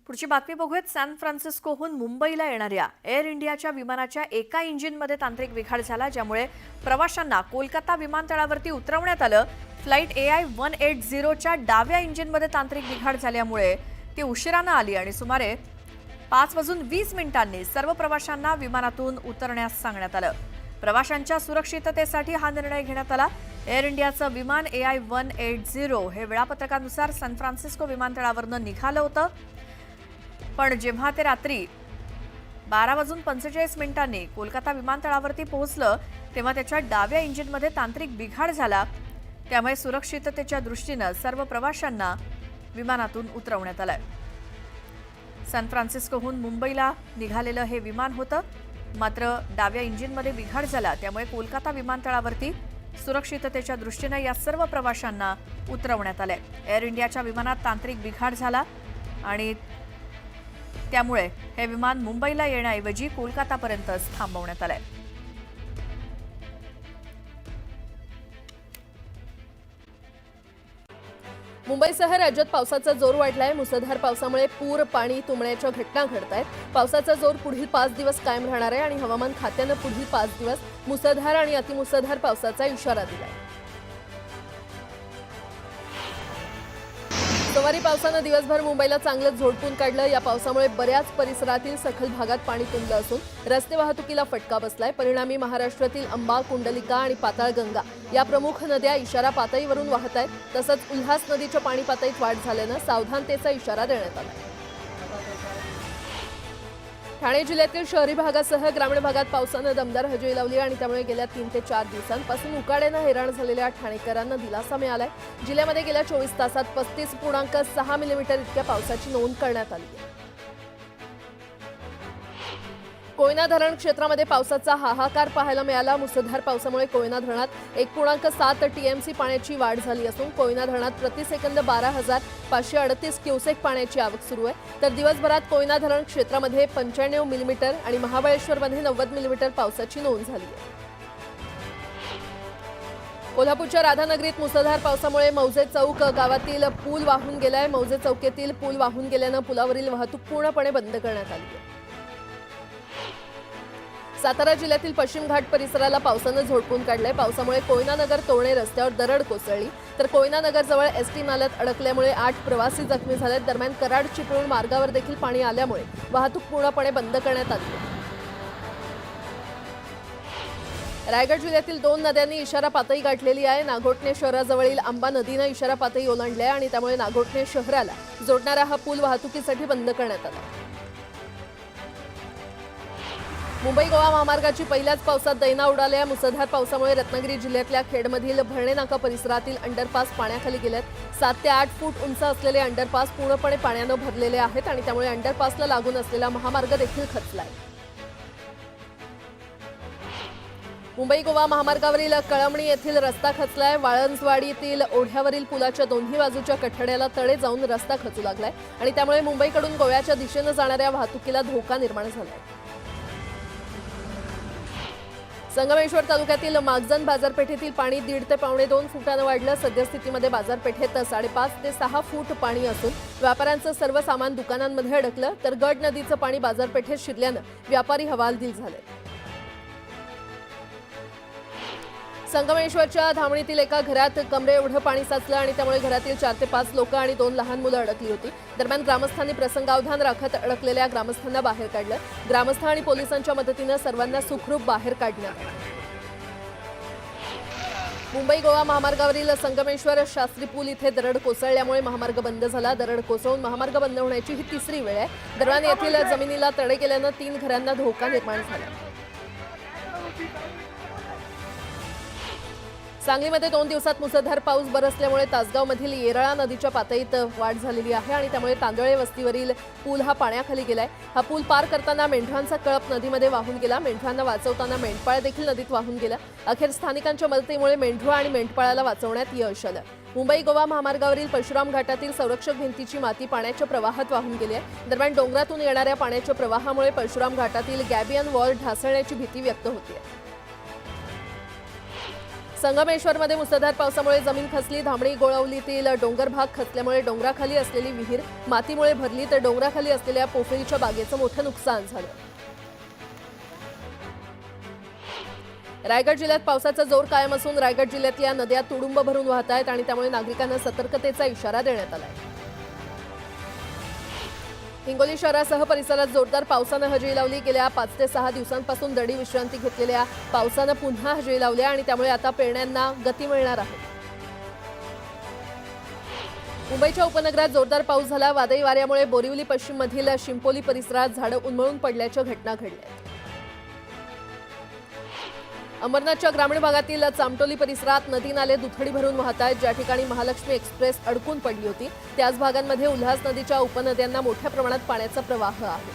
पुढची बातमी बघूयात। सॅन फ्रान्सिस्कोहून मुंबईला येणाऱ्या एअर इंडियाच्या विमानाच्या एका इंजिनमध्ये तांत्रिक बिघाड झाला, ज्यामुळे प्रवाशांना कोलकाता विमानतळावरती उतरवण्यात आलं। फ्लाइट AI 180 च्या डाव्या इंजिनमध्ये तांत्रिक बिघाड झाल्यामुळे ती उशिराने आली आणि सुमारे 5:20 सर्व प्रवाशांना विमानातून उतरण्यास सांगण्यात आलं। प्रवाशांच्या सुरक्षिततेसाठी हा निर्णय घेण्यात आला। एअर इंडियाचं विमान AI 180 हे वेळापत्रकानुसार सॅन फ्रान्सिस्को विमानतळावरून निघालं होतं, पण जेव्हा ते रात्री 12:45 कोलकाता विमानतळावरती पोहोचलं तेव्हा त्याच्या डाव्या इंजिनमध्ये तांत्रिक बिघाड झाला। त्यामुळे सुरक्षिततेच्या दृष्टीने सर्व प्रवाशांना विमानातून उतरवण्यात आलं। सॅन फ्रान्सिस्कोहून मुंबईला निघालेलं हे विमान होतं, मात्र डाव्या इंजिनमध्ये बिघाड झाला, त्यामुळे कोलकाता विमानतळावरती सुरक्षिततेच्या दृष्टीने या सर्व प्रवाशांना उतरवण्यात आले। एअर इंडियाच्या विमानात तांत्रिक बिघाड झाला आणि त्यामुळे हे विमान मुंबईला येण्याऐवजी कोलकातापर्यंतच थांबवण्यात आले। मुंबईसह राज्यात पावसाचा जोर वाढलाय। मुसळधार पावसामुळे पूर, पाणी तुंबण्याच्या घटना घडतायत। पावसाचा जोर पुढील 5 दिवस कायम राहणार आहे आणि हवामान खात्याने पुढील 5 दिवस मुसळधार आणि अतिमुसळधार पावसाचा इशारा दिलाय। सोमवारी पावसानं दिवसभर मुंबईला चांगलंच झोडपून काढलं। या पावसामुळे बऱ्याच परिसरातील सखल भागात पाणी तुंबलं असून रस्ते वाहतुकीला फटका बसलाय। परिणामी महाराष्ट्रातील अंबा, कुंडलिका आणि पाताळगंगा या प्रमुख नद्या इशारा पातळीवरून वाहत आहेत। तसंच उल्हास नदीच्या पाणी पातळीत वाढ झाल्यानं सावधानतेचा इशारा देण्यात आला। ठाणे जिल्ह्यातील शहरी भागासह ग्रामीण भागात पावसानं दमदार हजेरी लावली आणि त्यामुळे गेल्या 3 ते 4 दिवसांपासून उकाड्यानं हैराण झालेल्या ठाणेकरांना दिलासा मिळालाय। जिल्ह्यामध्ये गेल्या 24 तासात 35.6 मिलीमीटर इतक्या पावसाची नोंद करण्यात आली आहे। कोयना धरण क्षेत्रामध्ये पावसाचा हाहाकार पाहायला मिळाला। मुसळधार पावसामुळे कोयना धरणात 1.7 TMC पाण्याची वाढ झाली असून कोयना धरणात प्रतिसेकंद 12,538 क्युसेक पाण्याची आवक सुरू आहे। तर दिवसभरात कोयना धरण क्षेत्रामध्ये 95 मिलीमीटर आणि महाबळेश्वरमध्ये 90 मिलीमीटर पावसाची नोंद झाली आहे। कोल्हापूरच्या राधानगरीत मुसळधार पावसामुळे मौजे चौक गावातील पूल वाहून गेलाय। मौजे चौकातील पूल वाहून गेल्यानं पुलावरील वाहतूक पूर्णपणे बंद करण्यात आली आहे। सातारा जिल्ह्यातील पश्चिम घाट परिसराला पावसानं झोडपून काढलंय। पावसामुळे कोयनानगर तोरणे रस्त्यावर दरड कोसळली, तर कोयनानगर जवळ ST नाल्यात अडकल्यामुळे 8 प्रवासी जखमी झालेत। दरम्यान कराड चिपळूण मार्गावर देखील पाणी आल्यामुळे वाहतूक पूर्णपणे बंद करण्यात आली आहे। रायगड जिल्ह्यातील 2 नद्यांनी इशारा पातळी गाठलेली आहे। नागोठणे शहराजवळील आंबा नदीनं इशारा पातळी ओलांडली आहे आणि त्यामुळे नागोठणे शहराला जोडणारा हा पूल वाहतुकीसाठी बंद करण्यात आला। मुंबई गोवा महामार्गाची पहिल्याच पावसात दैना उडाल्या। मुसळधार पावसामुळे रत्नागिरी जिल्ह्यातल्या खेडमधील भरणे नाका परिसरातील अंडरपास पाण्याखाली गेलेत। 7 ते 8 फूट उंच असलेले अंडरपास पूर्णपणे पाण्यानं भरलेले आहेत आणि त्यामुळे अंडरपासला लागून असलेला महामार्ग देखील खचलाय। मुंबई गोवा महामार्गावरील कळमणी येथील रस्ता खचलाय। वाळंजवाडीतील ओढ्यावरील पुलाच्या दोन्ही बाजूच्या कठड्याला तडे जाऊन रस्ता खचू लागलाय आणि त्यामुळे मुंबईकडून गोव्याच्या दिशेनं जाणाऱ्या वाहतुकीला धोका निर्माण झालाय। संगमेश्वर तालुक्यातील मागजन बाजारपेठेतील पाणी 1.5 ते 2.25 फुटानं वाढलं। सद्यस्थितीमध्ये बाजारपेठेत 5.5 ते 6 फूट पाणी असून व्यापाऱ्यांचं सर्व सामान दुकानांमध्ये अडकलं, तर गड नदीचं पाणी बाजारपेठेत शिरल्यानं व्यापारी हवालदिल झाले। संगमेश्वरच्या धामणीतील एका घरात कमरे एवढं पाणी साचलं आणि त्यामुळे घरातील 4 ते 5 लोक आणि 2 लहान मुलं अडकली होती। दरम्यान ग्रामस्थांनी प्रसंगावधान राखत अडकलेल्या ग्रामस्थांना बाहेर काढलं। ग्रामस्थ आणि पोलिसांच्या मदतीनं सर्वांना सुखरूप बाहेर काढण्यात आलं। मुंबई गोवा महामार्गावरील संगमेश्वर शास्त्री पूल इथे दरड कोसळल्यामुळे महामार्ग बंद झाला। दरड कोसळून महामार्ग बंद होण्याची ही 3री वेळ आहे। दरम्यान येथील जमिनीला तडे गेल्यानं 3 घरांना धोका निर्माण झाला। सांगलीमध्ये 2 दिवसात मुसळधार पाऊस बरसल्यामुळे तासगावमधील येरळा नदीच्या पातळीत वाढ झालेली आहे आणि त्यामुळे तांदळे वस्तीवरील पूल हा पाण्याखाली गेलाय। हा पूल पार करताना मेंढरांचा कळप नदीमध्ये वाहून गेला। मेंढरांना वाचवताना मेंढपाळ देखील नदीत वाहून गेला। अखेर स्थानिकांच्या मदतीमुळे मेंढरू आणि मेंढपाळाला वाचवण्यात यश आलं। मुंबई गोवा महामार्गावरील परशुराम घाटातील संरक्षक भिंतीची माती पाण्याच्या प्रवाहात वाहून गेली आहे। दरम्यान डोंगरातून येणाऱ्या पाण्याच्या प्रवाहामुळे परशुराम घाटातील गॅबियन वॉल ढासळण्याची भीती व्यक्त होते। संगमेश्वरमध्ये मुसळधार पावसामुळे जमीन खचली. धामणी गोळवलीतील डोंगर भाग खचल्यामुळे डोंगराखाली असलेली विहीर मातीमुळे भरली तर डोंगराखाली असलेल्या पोफळीच्या बागेचं मोठं नुकसान झालं. रायगड जिल्ह्यात पावसाचा जोर कायम असून रायगड जिल्ह्यातल्या नद्या तुडुंब भरून वाहत आहेत आणि त्यामुळे नागरिकांना सतर्कतेचा इशारा देण्यात आला आहे. हिंगोली शहरासह परिसरात जोरदार पावसानं हजेरी लावली. गेल्या 5 ते 6 दिवसांपासून दडी विश्रांती घेतलेल्या पावसानं पुन्हा हजेरी लावली आणि त्यामुळे आता पेरण्यांना गती मिळणार आहे. मुंबईच्या उपनगरात जोरदार पाऊस झाला. वादळी वाऱ्यामुळे बोरिवली पश्चिममधील शिंपोली परिसरात झाडं उन्मळून पडल्याच्या घटना घडल्या. अंबरनाथच्या ग्रामीण भागातील चामटोली परिसरात नदी नाले दुथडी भरून वाहत आहेत. ज्या ठिकाणी महालक्ष्मी एक्सप्रेस अडकून पडली होती त्याच भागांमध्ये उल्हास नदीच्या उपनद्यांना मोठ्या प्रमाणात पाण्याचा प्रवाह आहे.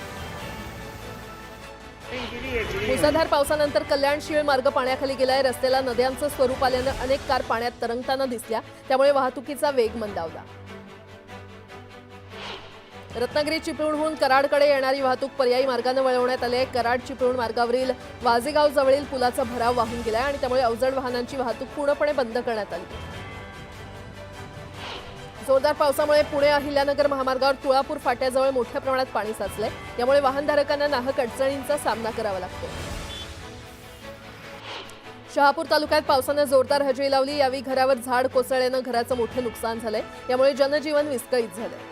मुसळधार पावसानंतर कल्याण शीळ मार्ग पाण्याखाली गेलाय. रस्त्याला नद्यांचं स्वरूप आल्यानं अनेक कार पाण्यात तरंगताना दिसल्या. त्यामुळे वाहतुकीचा वेग मंदावला. रत्नागिरी चिपळूणहून कराडकडे येणारी वाहतूक पर्यायी मार्गाने वळवण्यात आली आहे. कराड चिपळूण मार्गावरील वाजेगाव जवळील पुलाचा भराव वाहून गेलाय आणि त्यामुळे अवजड वाहनांची वाहतूक पूर्णपणे बंद करण्यात आली. जोरदार पावसामुळे पुणे अहिल्यानगर महामार्गावर तुळापूर फाट्याजवळ मोठ्या प्रमाणात पाणी साचलंय. यामुळे वाहनधारकांना नाहक अडचणींचा सामना करावा लागतो. शहापूर तालुक्यात पावसानं जोरदार हजेरी लावली. यावेळी घरावर झाड कोसळल्यानं घराचं मोठं नुकसान झालंय. यामुळे जनजीवन विस्कळीत झालंय.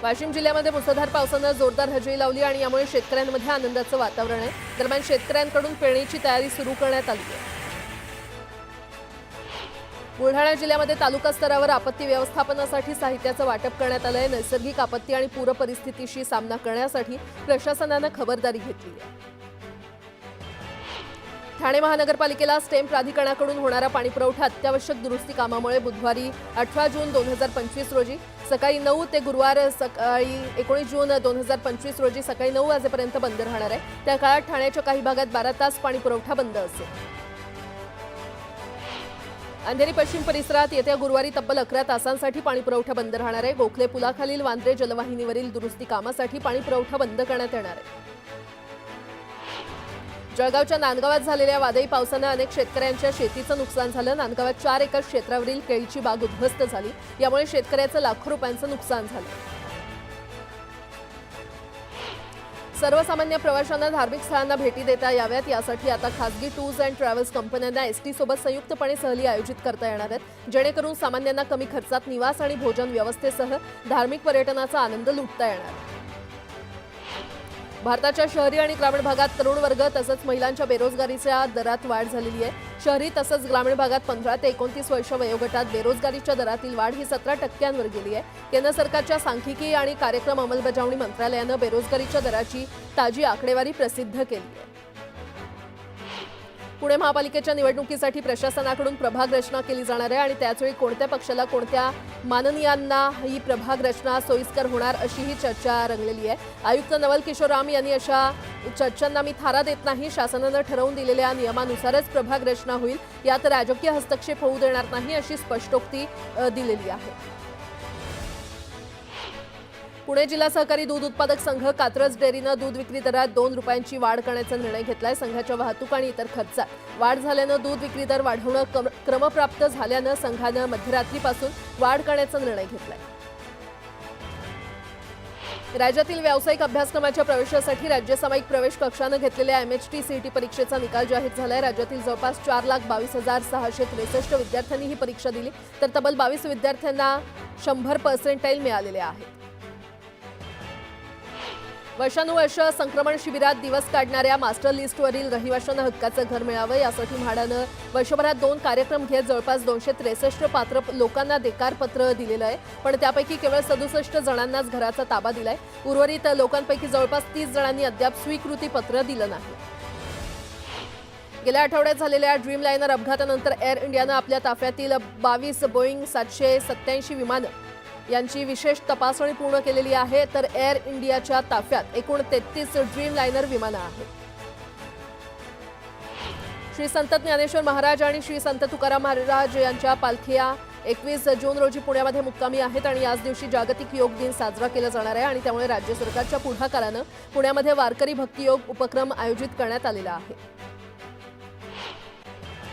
वाशिम जिल्ह्यामध्ये मुसळधार पावसानं जोरदार हजेरी लावली आणि यामुळे शेतकऱ्यांमध्ये आनंदाचं वातावरण आहे. दरम्यान शेतकऱ्यांकडून पेरणीची तयारी सुरू करण्यात आली आहे. बुलढाणा जिल्ह्यामध्ये तालुका स्तरावर आपत्ती व्यवस्थापनासाठी साहित्याचं वाटप करण्यात आलं आहे. नैसर्गिक आपत्ती आणि पूर परिस्थितीशी सामना करण्यासाठी प्रशासनानं खबरदारी घेतली आहे. ठाणे महानगरपालिकेला स्टेम प्राधिकरणाकडून होणारा पाणीपुरवठा अत्यावश्यक दुरुस्ती कामामुळे बुधवारी 18 जून 2025 रोजी सकाळी 9 ते गुरुवार सकाळी 19 जून 2025 रोजी सकाळी 9 वाजेपर्यंत बंद राहणार आहे. त्या काळात ठाण्याच्या काही भागात 12 तास पाणीपुरवठा बंद असेल. अंधेरी पश्चिम परिसरात येत्या गुरुवारी तब्बल 11 तासांसाठी पाणीपुरवठा बंद राहणार आहे. गोखले पुलाखालील वांद्रे जलवाहिनीवरील दुरुस्ती कामासाठी पाणीपुरवठा बंद करण्यात येणार आहे. जळगावच्या नांदगावात झालेल्या वादळी पावसानं अनेक शेतकऱ्यांच्या शेतीचं नुकसान झालं. नांदगावात 4 एकर क्षेत्रावरील केळीची बाग उद्ध्वस्त झाली. यामुळे शेतकऱ्याचं लाखो रुपयांचं नुकसान झालं. सर्वसामान्य प्रवाशांना धार्मिक स्थळांना भेटी देता याव्यात यासाठी आता खासगी टूर्स अँड ट्रॅव्हल्स कंपन्यांना एसटी सोबत संयुक्तपणे सहली आयोजित करता येणार आहेत. जेणेकरून सामान्यांना कमी खर्चात निवास आणि भोजन व्यवस्थेसह धार्मिक पर्यटनाचा आनंद लुटता येणार. भारताच्या शहरी आणि ग्रामीण भागात तरुण वर्ग तसंच महिलांच्या बेरोजगारीच्या दरात वाढ झालेली आहे. शहरी तसंच ग्रामीण भागात 15 ते 29 वर्ष वयोगटात बेरोजगारीच्या दरातील वाढ ही 17% गेली आहे. केंद्र सरकारच्या सांख्यिकी आणि कार्यक्रम अंमलबजावणी मंत्रालयानं बेरोजगारीच्या दराची ताजी आकडेवारी प्रसिद्ध केली आहे. पुणे महापालिकेच्या निवडणुकीसाठी प्रशासनाकडून प्रभाग रचना केली जाणार आहे आणि त्याचवेळी कोणत्या पक्षाला कोणत्या माननीयांना ही प्रभाग रचना सोयीस्कर होणार अशी ही चर्चा रंगलेली आहे. आयुक्त नवल किशोर राम यांनी अशा चर्चांना मी थारा देत नाही. शासनानं ठरवून दिलेल्या नियमानुसारच प्रभाग रचना होईल. यात राजकीय हस्तक्षेप होऊ देणार नाही अशी स्पष्टोक्ती दिलेली आहे. पुणे जिल्हा सहकारी दूध उत्पादक संघ कात्रज डेअरीनं दूध विक्री दरात 2 रुपयांची वाढ करण्याचा निर्णय घेतलाय. संघाच्या वाहतूक आणि इतर खर्चात वाढ झाल्यानं दूध विक्री दर वाढवणं क्रमप्राप्त झाल्यानं संघानं मध्यरात्रीपासून वाढ करण्याचा निर्णय घेतलाय. राज्यातील व्यावसायिक अभ्यासक्रमाच्या प्रवेशासाठी राज्य सामायिक प्रवेश कक्षानं घेतलेल्या MHT CET परीक्षेचा निकाल जाहीर झालाय. राज्यातील जवळपास 4,22,663 विद्यार्थ्यांनी ही परीक्षा दिली तर तब्बल 22 विद्यार्थ्यांना 100% मिळालेले आहेत. वर्षानुवर्ष संक्रमण शिबिरात दिवस काढणाऱ्या मास्टर लिस्टवरील रहिवाशांना हक्काचं घर मिळावं यासाठी म्हाडानं वर्षभरात 2 कार्यक्रम घेत जवळपास 263 पात्र लोकांना देकारपत्र दिलेलं आहे. पण त्यापैकी केवळ 67 जणांनाच घराचा ताबा दिलाय. उर्वरित लोकांपैकी जवळपास 30 जणांनी अद्याप स्वीकृती पत्र दिलं नाही. गेल्या आठवड्यात झालेल्या ड्रीम लायनर अपघातानंतर एअर इंडियानं आपल्या ताफ्यातील 22 बोईंग 787 विमानं यांची विशेष तपासणी पूर्ण केलेली आहे. तर एअर इंडियाच्या ताफ्यात एकूण 33 ड्रीम लायनर विमानं आहेत. श्री संत ज्ञानेश्वर महाराज आणि श्री संत तुकाराम महाराज यांच्या पालख्या 21 जून रोजी पुण्यामध्ये मुक्कामी आहेत आणि याच दिवशी जागतिक योग दिन साजरा केला जाणार आहे आणि त्यामुळे राज्य सरकारच्या पुढाकारानं पुण्यामध्ये वारकरी भक्तियोग उपक्रम आयोजित करण्यात आलेला आहे.